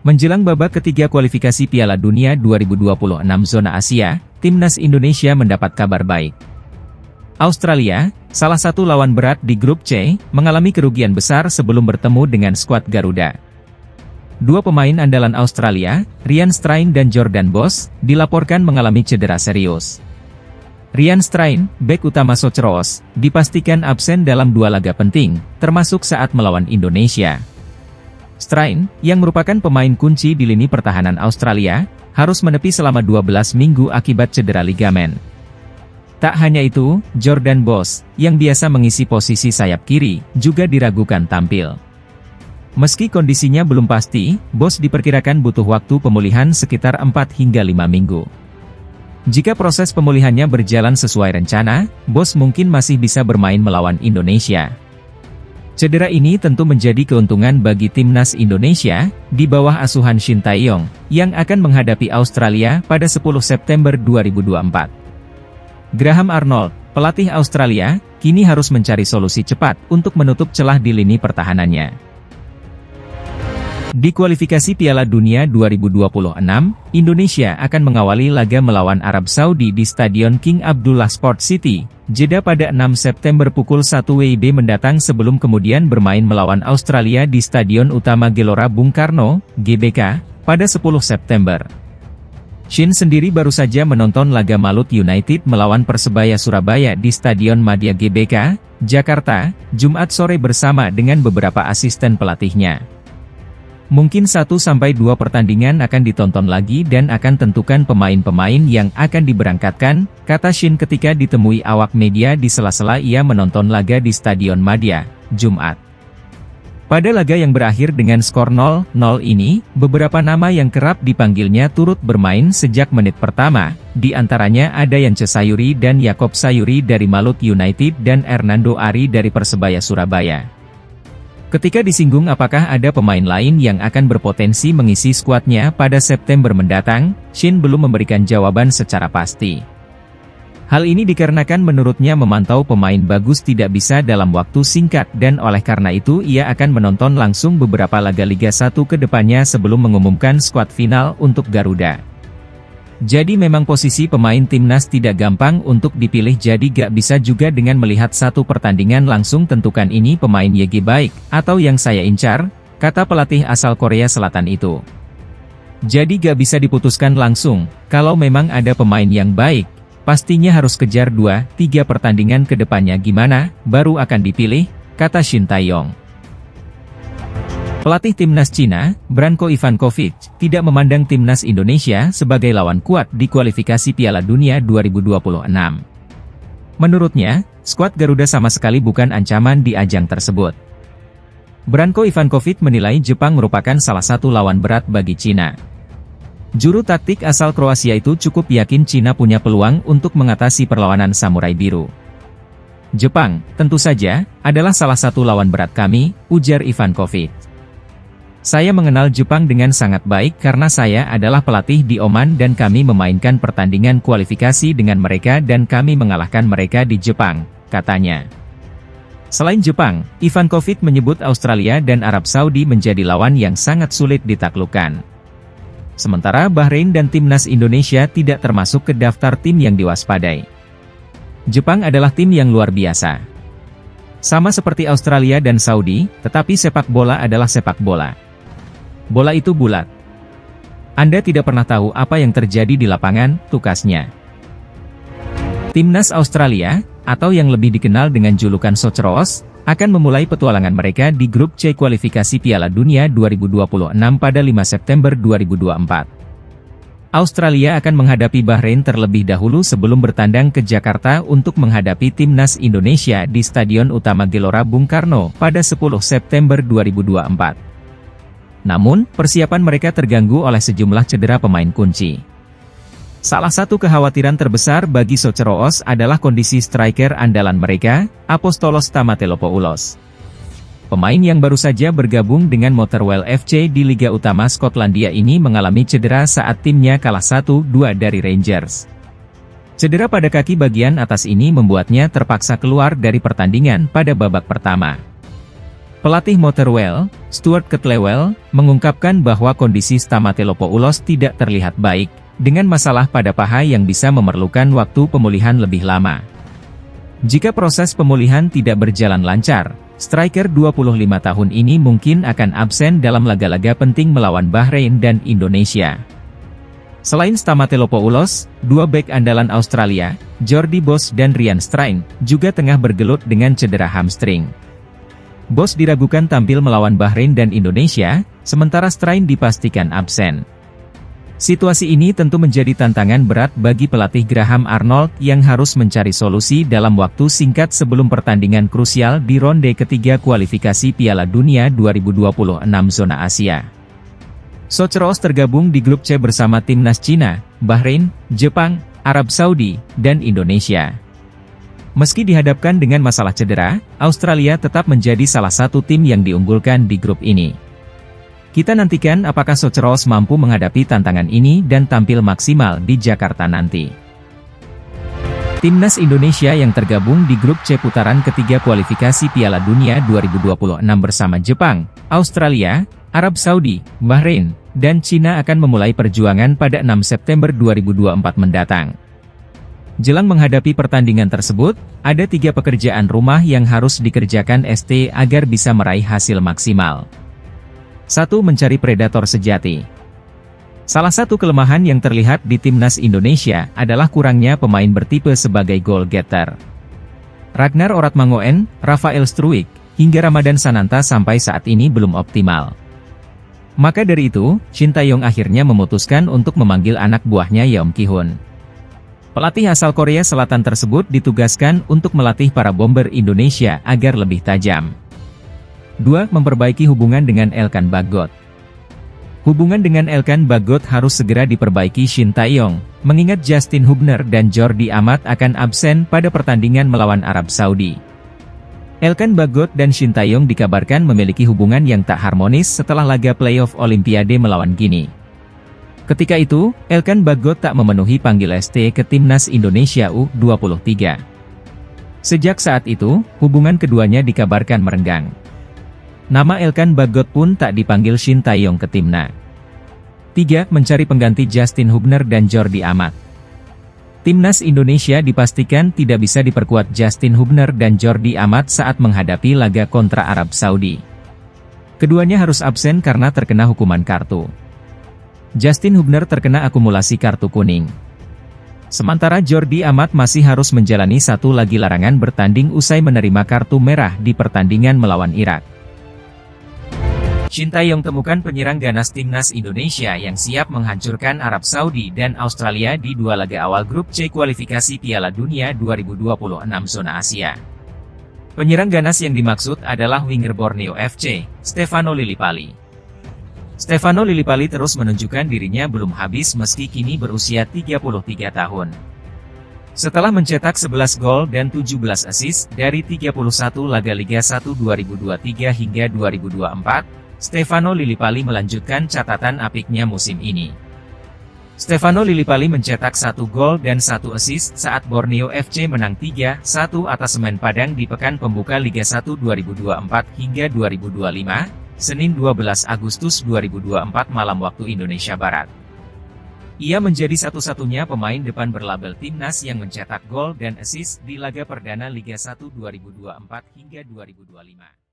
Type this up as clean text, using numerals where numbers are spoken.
Menjelang babak ketiga kualifikasi Piala Dunia 2026 zona Asia, Timnas Indonesia mendapat kabar baik. Australia, salah satu lawan berat di grup C, mengalami kerugian besar sebelum bertemu dengan skuad Garuda. Dua pemain andalan Australia, Ryan Strain dan Jordan Bos, dilaporkan mengalami cedera serius. Ryan Strain, bek utama Socceroos, dipastikan absen dalam dua laga penting, termasuk saat melawan Indonesia. Strain, yang merupakan pemain kunci di lini pertahanan Australia, harus menepi selama 12 minggu akibat cedera ligamen. Tak hanya itu, Jordan Bos, yang biasa mengisi posisi sayap kiri, juga diragukan tampil. Meski kondisinya belum pasti, Bos diperkirakan butuh waktu pemulihan sekitar 4 hingga 5 minggu. Jika proses pemulihannya berjalan sesuai rencana, Bos mungkin masih bisa bermain melawan Indonesia. Cedera ini tentu menjadi keuntungan bagi Timnas Indonesia, di bawah asuhan Shin Tae-yong, yang akan menghadapi Australia pada 10 September 2024. Graham Arnold, pelatih Australia, kini harus mencari solusi cepat untuk menutup celah di lini pertahanannya. Di kualifikasi Piala Dunia 2026, Indonesia akan mengawali laga melawan Arab Saudi di Stadion King Abdullah Sport City, Jeddah pada 6 September pukul 1 WIB mendatang sebelum kemudian bermain melawan Australia di Stadion Utama Gelora Bung Karno, GBK, pada 10 September. Shin sendiri baru saja menonton laga Malut United melawan Persebaya Surabaya di Stadion Madia GBK, Jakarta, Jumat sore bersama dengan beberapa asisten pelatihnya. Mungkin 1-2 pertandingan akan ditonton lagi dan akan tentukan pemain-pemain yang akan diberangkatkan, kata Shin ketika ditemui awak media di sela-sela ia menonton laga di Stadion Madia, Jumat. Pada laga yang berakhir dengan skor 0-0 ini, beberapa nama yang kerap dipanggilnya turut bermain sejak menit pertama, di antaranya ada Yance Sayuri dan Yakob Sayuri dari Malut United dan Hernando Ari dari Persebaya Surabaya. Ketika disinggung apakah ada pemain lain yang akan berpotensi mengisi skuadnya pada September mendatang, Shin belum memberikan jawaban secara pasti. Hal ini dikarenakan menurutnya memantau pemain bagus tidak bisa dalam waktu singkat dan oleh karena itu ia akan menonton langsung beberapa laga Liga 1 ke depannya sebelum mengumumkan skuad final untuk Garuda. Jadi memang posisi pemain timnas tidak gampang untuk dipilih jadi gak bisa juga dengan melihat satu pertandingan langsung tentukan ini pemain YG baik, atau yang saya incar, kata pelatih asal Korea Selatan itu. Jadi gak bisa diputuskan langsung, kalau memang ada pemain yang baik, pastinya harus kejar 2-3 pertandingan ke depannya gimana, baru akan dipilih, kata Shin Tae-yong. Pelatih timnas Cina, Branko Ivankovic, tidak memandang timnas Indonesia sebagai lawan kuat di kualifikasi Piala Dunia 2026. Menurutnya, skuad Garuda sama sekali bukan ancaman di ajang tersebut. Branko Ivankovic menilai Jepang merupakan salah satu lawan berat bagi Cina. Juru taktik asal Kroasia itu cukup yakin Cina punya peluang untuk mengatasi perlawanan Samurai Biru. Jepang, tentu saja, adalah salah satu lawan berat kami, ujar Ivankovic. Saya mengenal Jepang dengan sangat baik karena saya adalah pelatih di Oman dan kami memainkan pertandingan kualifikasi dengan mereka dan kami mengalahkan mereka di Jepang, katanya. Selain Jepang, Ivankovic menyebut Australia dan Arab Saudi menjadi lawan yang sangat sulit ditaklukkan. Sementara Bahrain dan timnas Indonesia tidak termasuk ke daftar tim yang diwaspadai. Jepang adalah tim yang luar biasa. Sama seperti Australia dan Saudi, tetapi sepak bola adalah sepak bola. Bola itu bulat. Anda tidak pernah tahu apa yang terjadi di lapangan, tukasnya. Timnas Australia, atau yang lebih dikenal dengan julukan Socceroos, akan memulai petualangan mereka di grup C kualifikasi Piala Dunia 2026 pada 5 September 2024. Australia akan menghadapi Bahrain terlebih dahulu sebelum bertandang ke Jakarta untuk menghadapi timnas Indonesia di Stadion Utama Gelora Bung Karno pada 10 September 2024. Namun, persiapan mereka terganggu oleh sejumlah cedera pemain kunci. Salah satu kekhawatiran terbesar bagi Socceroos adalah kondisi striker andalan mereka, Apostolos Tamateropoulos. Pemain yang baru saja bergabung dengan Motherwell FC di Liga Utama Skotlandia ini mengalami cedera saat timnya kalah 1-2 dari Rangers. Cedera pada kaki bagian atas ini membuatnya terpaksa keluar dari pertandingan pada babak pertama. Pelatih Motherwell, Stuart Kettlewell, mengungkapkan bahwa kondisi Stamatelopoulos tidak terlihat baik, dengan masalah pada paha yang bisa memerlukan waktu pemulihan lebih lama. Jika proses pemulihan tidak berjalan lancar, striker 25 tahun ini mungkin akan absen dalam laga-laga penting melawan Bahrain dan Indonesia. Selain Stamatelopoulos, dua bek andalan Australia, Jordi Bos dan Ryan Strijn, juga tengah bergelut dengan cedera hamstring. Bos diragukan tampil melawan Bahrain dan Indonesia, sementara Strijn dipastikan absen. Situasi ini tentu menjadi tantangan berat bagi pelatih Graham Arnold yang harus mencari solusi dalam waktu singkat sebelum pertandingan krusial di ronde ketiga kualifikasi Piala Dunia 2026 zona Asia. Socheros tergabung di grup C bersama timnas Cina, Bahrain, Jepang, Arab Saudi, dan Indonesia. Meski dihadapkan dengan masalah cedera, Australia tetap menjadi salah satu tim yang diunggulkan di grup ini. Kita nantikan apakah Socheros mampu menghadapi tantangan ini dan tampil maksimal di Jakarta nanti. Timnas Indonesia yang tergabung di grup C putaran ketiga kualifikasi Piala Dunia 2026 bersama Jepang, Australia, Arab Saudi, Bahrain, dan Cina akan memulai perjuangan pada 6 September 2024 mendatang. Jelang menghadapi pertandingan tersebut, ada 3 pekerjaan rumah yang harus dikerjakan ST agar bisa meraih hasil maksimal. 1. Mencari predator sejati. Salah satu kelemahan yang terlihat di timnas Indonesia adalah kurangnya pemain bertipe sebagai goal getter. Ragnar Oratmangoen, Rafael Struijk, hingga Ramadan Sananta sampai saat ini belum optimal. Maka dari itu, Shin Tae-yong akhirnya memutuskan untuk memanggil anak buahnya Yeom Ki-hun. Pelatih asal Korea Selatan tersebut ditugaskan untuk melatih para bomber Indonesia agar lebih tajam. 2. Memperbaiki hubungan dengan Elkan Bagot. Hubungan dengan Elkan Bagot harus segera diperbaiki Shin Tae-yong, mengingat Justin Hubner dan Jordi Amat akan absen pada pertandingan melawan Arab Saudi. Elkan Bagot dan Shin Tae-yong dikabarkan memiliki hubungan yang tak harmonis setelah laga playoff Olimpiade melawan Guinea. Ketika itu, Elkan Bagot tak memenuhi panggil ST ke timnas Indonesia U23. Sejak saat itu, hubungan keduanya dikabarkan merenggang. Nama Elkan Bagot pun tak dipanggil Shin Tae-yong ke timnas. 3. Mencari pengganti Justin Hubner dan Jordi Amat. Timnas Indonesia dipastikan tidak bisa diperkuat Justin Hubner dan Jordi Amat saat menghadapi laga kontra Arab Saudi. Keduanya harus absen karena terkena hukuman kartu. Justin Hubner terkena akumulasi kartu kuning. Sementara Jordi Amat masih harus menjalani satu lagi larangan bertanding usai menerima kartu merah di pertandingan melawan Irak. Shin Tae-yong temukan penyerang ganas timnas Indonesia yang siap menghancurkan Arab Saudi dan Australia di 2 laga awal grup C kualifikasi Piala Dunia 2026 zona Asia. Penyerang ganas yang dimaksud adalah winger Borneo FC, Stefano Lillipali. Stefano Lillipali terus menunjukkan dirinya belum habis meski kini berusia 33 tahun. Setelah mencetak 11 gol dan 17 assist dari 31 laga Liga 1 2023 hingga 2024, Stefano Lillipali melanjutkan catatan apiknya musim ini. Stefano Lillipali mencetak 1 gol dan 1 assist saat Borneo FC menang 3-1 atas Semen Padang di pekan pembuka Liga 1 2024 hingga 2025, Senin 12 Agustus 2024 malam waktu Indonesia Barat. Ia menjadi satu-satunya pemain depan berlabel timnas yang mencetak gol dan assist di laga perdana Liga 1 2024 hingga 2025.